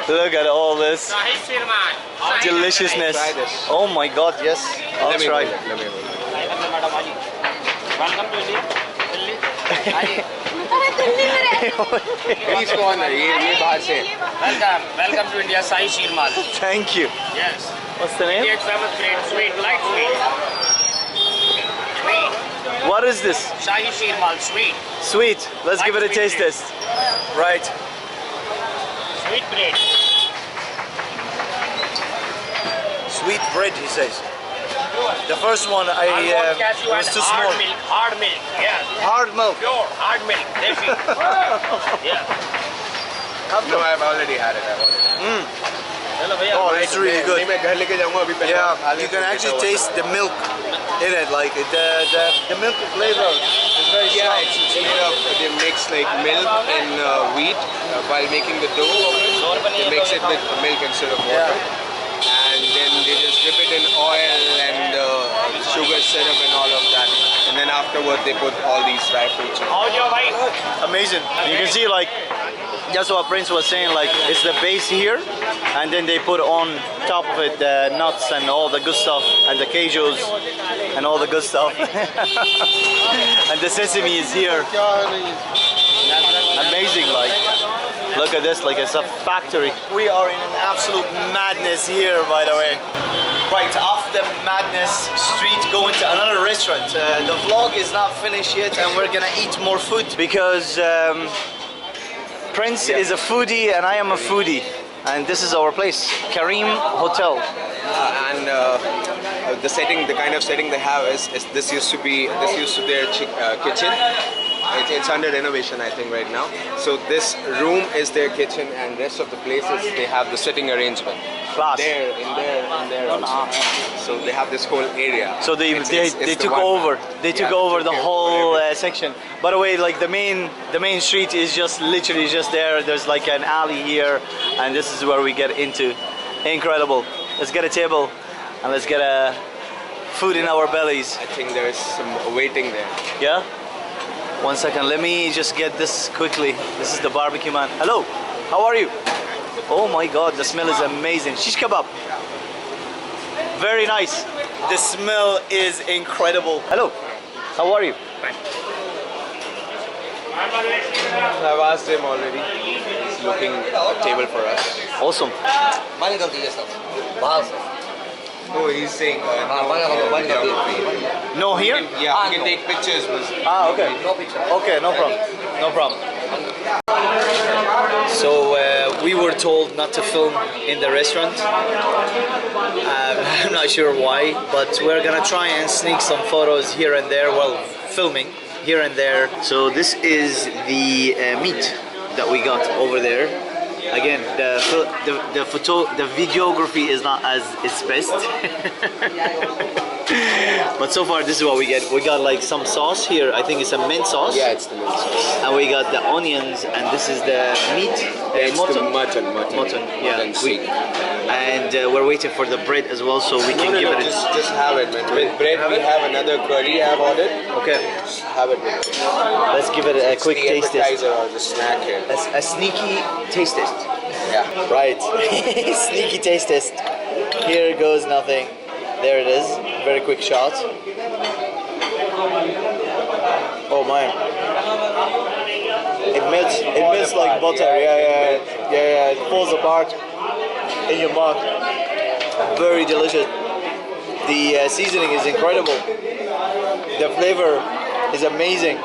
Look at all this Shahi Shirman. deliciousness. Try this. Oh my God, yes. I'll Let me try. hold it, let me hold it. Welcome to India. Delhi. Please go on. ये बाहर से. Welcome to India. Shahi Shirman. Thank you. Yes. What's the name? India's famous bread, sweet, light sweet. Sweet. What is this? Shahi Shirmal, sweet. Sweet. Let's give it a Sweet taste bread. test. Right. Sweet bread. Sweet bread, he says. The first one Almond cashew was and too small. hard milk. Yes. Hard milk. Pure hard milk. Deshi. Yeah. No, I've already had it. I've already had it. Oh, it's really good. मैं घर लेके जाऊँगा अभी पहले. Yeah, you can actually taste the milk in it. Like the milk flavor is very Yeah, strong. it's made of, they mix like milk and wheat while making the dough. They mix it with milk instead of water. And then they just dip it in oil and sugar syrup and all of that. And then afterward they put all these dry fruits in. How your bhai? Amazing. You can see like that's what Prince was saying. Like it's the base here, and then they put on top of it the nuts and all the good stuff, and the cajos and all the good stuff. And the sesame is here. Amazing, like. Look at this, like it's a factory. We are in an absolute madness here, by the way. Right, off the madness street, going to another restaurant. The vlog is not finished yet, and we're gonna eat more food because Prince is a foodie and I am a foodie. And this is our place, Kareem Hotel. And the setting, the kind of setting they have is this used to be their kitchen. It's under renovation, I think, right now. So this room is their kitchen, and rest of the places they have the sitting arrangement. Class. There, in there also. So they have this whole area. So they It's took the one- over. They took Yeah, over the took whole everything. section. By the way, like the main street is just literally just there. There's like an alley here, and this is where we get into. Incredible. Let's get a table, and let's get a food in our bellies. I think there is some waiting there. Yeah. 1 second. Let me just get this quickly. This is the barbecue man. Hello. How are you? Oh my God, the smell is amazing. Shish kebab. Very nice. The smell is incredible. Hello. How are you? I've asked him already. He's looking at a table for us. Awesome. Oh, he's saying No here? yeah, we can take pictures. Ah, okay. Okay, no problem. No problem. So we were told not to film in the restaurant. I'm not sure why, but we're gonna try and sneak some photos here and there while filming here and there. So this is the meat that we got over there. Again, the videography is not as its best. But so far this is what we get. We got like some sauce here. I think it's a mint sauce. Yeah, it's the mint sauce. And we got the onions, and this is the meat. It's mutton. the mutton. Yeah. Mutton steak. And we're waiting for the bread as well, so we can give it. Just have it, man. With bread, we have another curry I've ordered. Okay. Just have it with it. Let's give it a quick the taste test. appetizer or the snack here. A sneaky taste test. Yeah. Right. Sneaky taste test. Here goes nothing. There it is. Very quick shot. Oh man. It melts like butter. Yeah. It falls apart in your mouth. Very delicious. The seasoning is incredible. The flavor is amazing.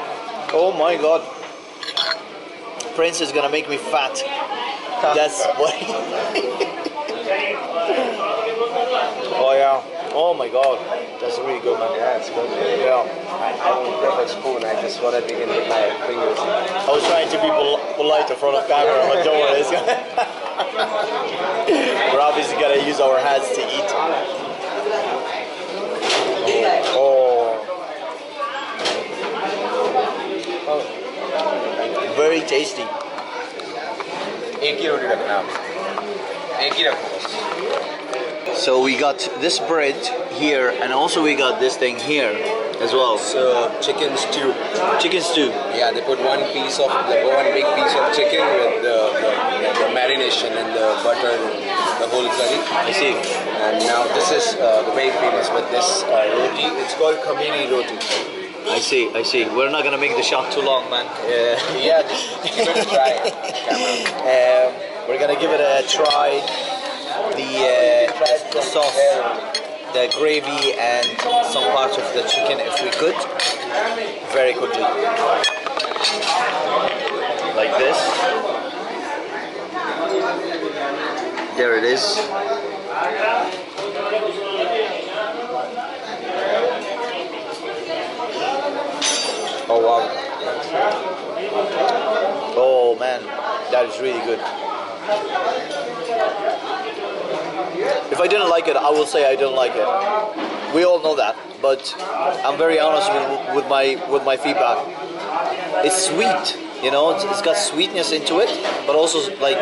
Oh my God. Prince is gonna make me fat. That's what. Oh yeah. Oh my God. That's really good, man. Yeah, it's good. Yeah. I don't grab a spoon. I just want to dig in with my fingers. I was trying to be polite in front of camera, but don't worry. We're obviously gonna use our hands to eat. Oh. Very tasty. एक ही रोटी रखना आप. एक ही रखो बस. So we got this bread here, and also we got this thing here as well. So chicken stew. Chicken stew. Yeah, they put one big piece of chicken with the marination and the butter and the whole curry. I see. And now this is the very famous with this roti. It's called Khamiri roti. I see. I see. We're not gonna make the shot too long, man. Yeah, just give it a try. We're gonna give it a try. The sauce, the gravy, and some parts of the chicken, if we could, very quickly, like this. There it is. Oh wow. Oh man, that is really good. If I didn't like it, I will say I didn't like it. We all know that, but I'm very honest with my feedback. It's sweet, you know. It's got sweetness into it, but also like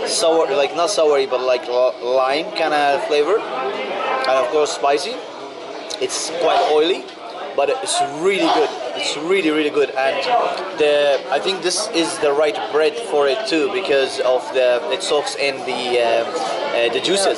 sour, like not soury, but like lime kind of flavor, and of course spicy. It's quite oily, but it's really good. It's really, really good, and I think this is the right bread for it too, because of it soaks in the juices.